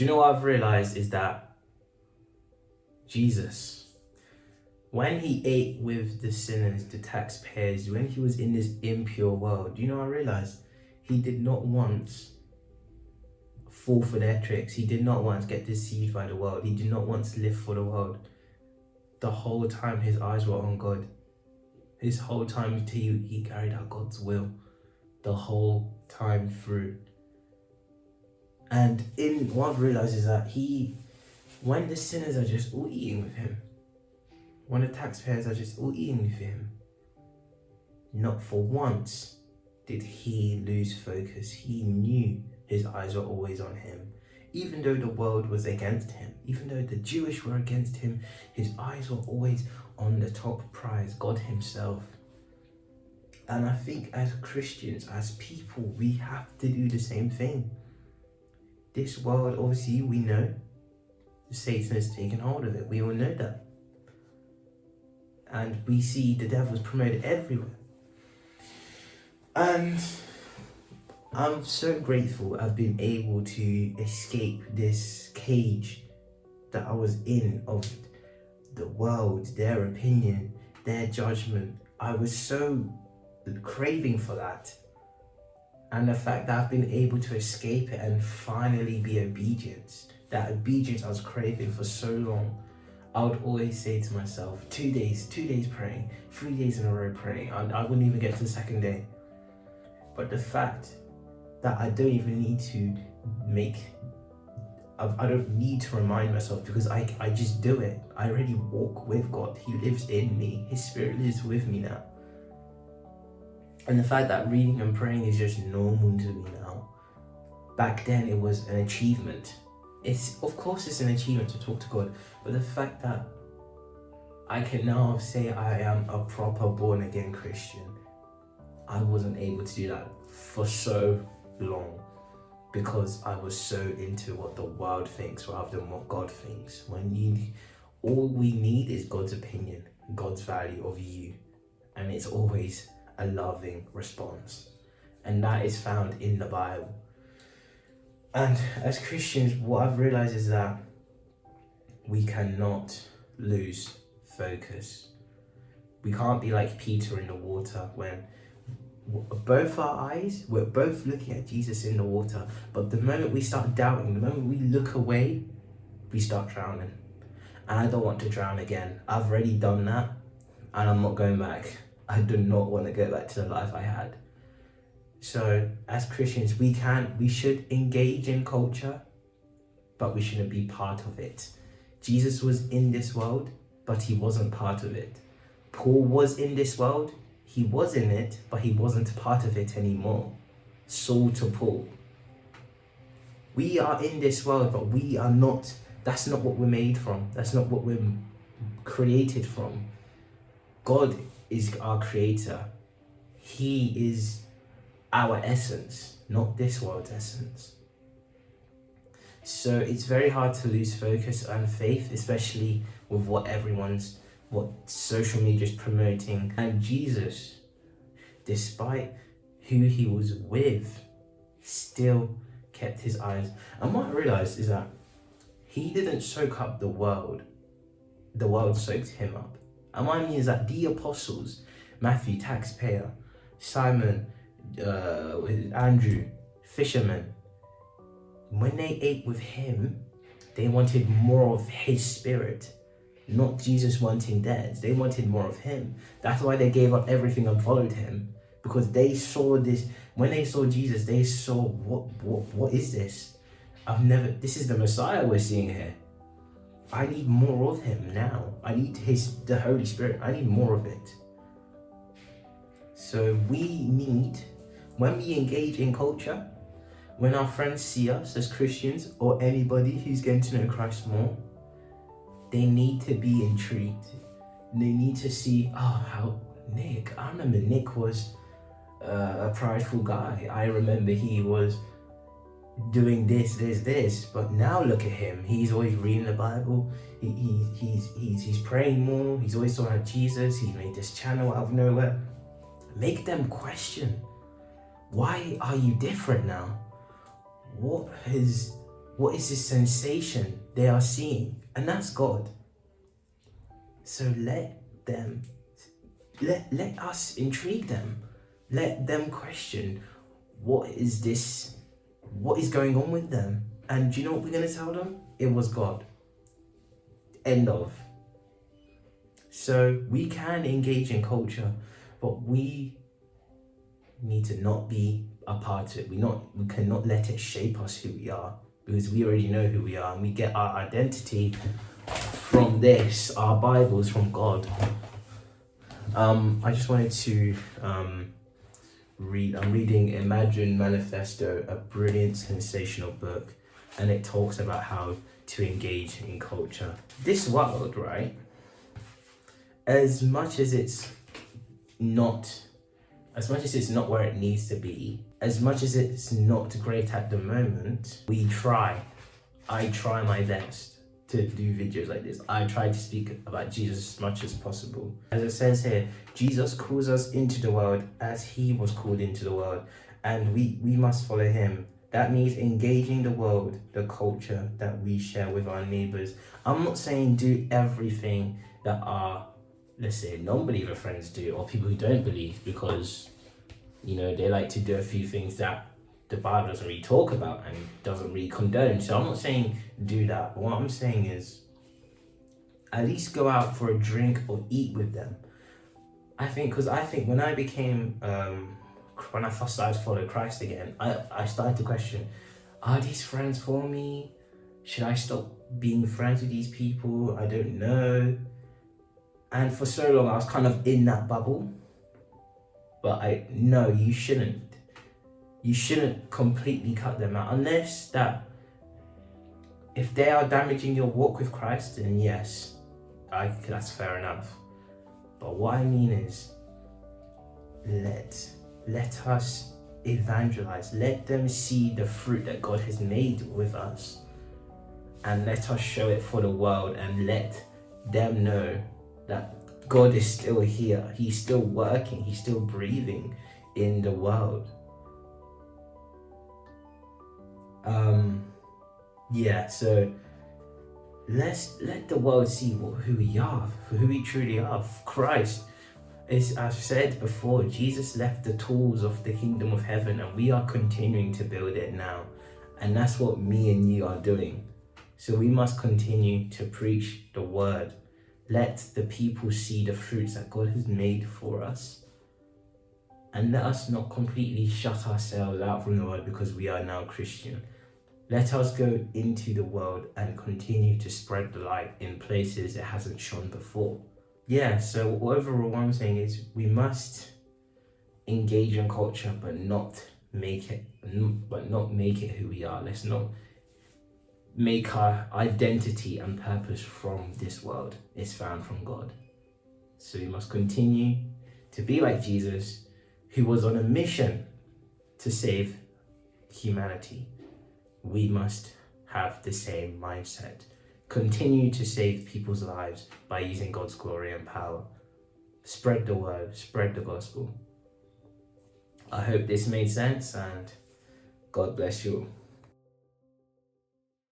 Do you know what I've realized is that Jesus, when he ate with the sinners, the taxpayers, when he was in this impure world, do you know what I realized? He did not once fall for their tricks. He did not once get deceived by the world. He did not once live for the world. The whole time his eyes were on God. His whole time he carried out God's will. The whole time through. And in what I've realized is that when the sinners are just all eating with him, when the taxpayers are just all eating with him, not for once did he lose focus. He knew his eyes were always on him. Even though the world was against him, even though the Jewish were against him, his eyes were always on the top prize, God himself. And I think as Christians, as people, we have to do the same thing. This world, obviously, we know Satan has taken hold of it. We all know that. And we see the devil's promoted everywhere. And I'm so grateful I've been able to escape this cage that I was in of the world, their opinion, their judgment. I was so craving for that. And the fact that I've been able to escape it and finally be obedient, that obedience I was craving for so long, I would always say to myself, 2 days praying, 3 days in a row praying. I wouldn't even get to the second day. But the fact that I don't even need to I don't need to remind myself, because I just do it. I already walk with God. He lives in me. His spirit lives with me now. And the fact that reading and praying is just normal to me now. Back then it was an achievement. Of course it's an achievement to talk to God, but the fact that I can now say I am a proper born again Christian, I wasn't able to do that for so long because I was so into what the world thinks rather than what God thinks. All we need is God's opinion, God's value of you, and it's always a loving response, and that is found in the Bible. And as Christians, what I've realized is that we cannot lose focus. We can't be like Peter in the water when both our eyes, we're both looking at Jesus in the water, but the moment we start doubting, the moment we look away, we start drowning. And I don't want to drown again. I've already done that, and I'm not going back. I do not want to go back to the life I had. So as Christians, we should engage in culture, but we shouldn't be part of it. Jesus was in this world, but he wasn't part of it. Paul was in this world, he was in it, but he wasn't part of it anymore. Saul to Paul. We are in this world, but we are not, that's not what we're made from. That's not what we're created from. God is our creator. He is our essence, not this world's essence. So it's very hard to lose focus and faith, especially with what social media is promoting. And Jesus, despite who he was with, still kept his eyes. And what I realized is that he didn't soak up the world soaked him up. And what I mean is that the apostles, Matthew, taxpayer, Simon, Andrew, fisherman, when they ate with him, they wanted more of his spirit, not Jesus wanting theirs. They wanted more of him. That's why they gave up everything and followed him, because they saw this. When they saw Jesus, they saw, what is this? This is the Messiah we're seeing here. I need more of him now. I need the Holy Spirit. I need more of it. So when we engage in culture, when our friends see us as Christians or anybody who's getting to know Christ more, they need to be intrigued. They need to see, I remember Nick was a prideful guy. I remember he was doing this, but now look at him. He's always reading the Bible. He's praying more. He's always talking about Jesus. He made this channel out of nowhere. Make them question, why are you different now? What has What is this sensation they are seeing? And that's God. So let us intrigue them. Let them question, what is this? What is going on with them? And do you know what we're going to tell them? It was God. End of. So we can engage in culture, but we need to not be a part of it. We cannot let it shape us who we are, because we already know who we are, and we get our identity from this, our Bibles from God. I just wanted to read. I'm reading Imagine Manifesto, a brilliant, sensational book, and it talks about how to engage in culture. This world, right? As much as it's not where it needs to be, as much as it's not great at the moment, I try my best to do videos like this. I try to speak about Jesus as much as possible. As it says here, Jesus calls us into the world as he was called into the world, and we must follow him. That means engaging the world, the culture that we share with our neighbors. I'm not saying do everything that our, let's say, non-believer friends do, or people who don't believe, because, you know, they like to do a few things that the Bible doesn't really talk about and doesn't really condone. So I'm not saying do that. But what I'm saying is at least go out for a drink or eat with them. I think when I became, when I first started to follow Christ again, I started to question, are these friends for me? Should I stop being friends with these people? I don't know. And for so long, I was kind of in that bubble. But no, you shouldn't. You shouldn't completely cut them out. Unless that, if they are damaging your walk with Christ, then yes, that's fair enough. But what I mean is, let us evangelize. Let them see the fruit that God has made with us. And let us show it for the world, and let them know that God is still here. He's still working. He's still breathing in the world. So let the world see who we are, for who we truly are. Christ, as I've said before, Jesus left the tools of the kingdom of heaven, and we are continuing to build it now. And that's what me and you are doing. So we must continue to preach the word. Let the people see the fruits that God has made for us. And let us not completely shut ourselves out from the world because we are now Christian. Let us go into the world and continue to spread the light in places it hasn't shone before. So overall what I'm saying is we must engage in culture, but not make it who we are. Let's not make our identity and purpose from this world. It's found from God. So we must continue to be like Jesus, who was on a mission to save humanity. We must have the same mindset. Continue to save people's lives by using God's glory and power. Spread the word, spread the gospel. I hope this made sense, and God bless you all.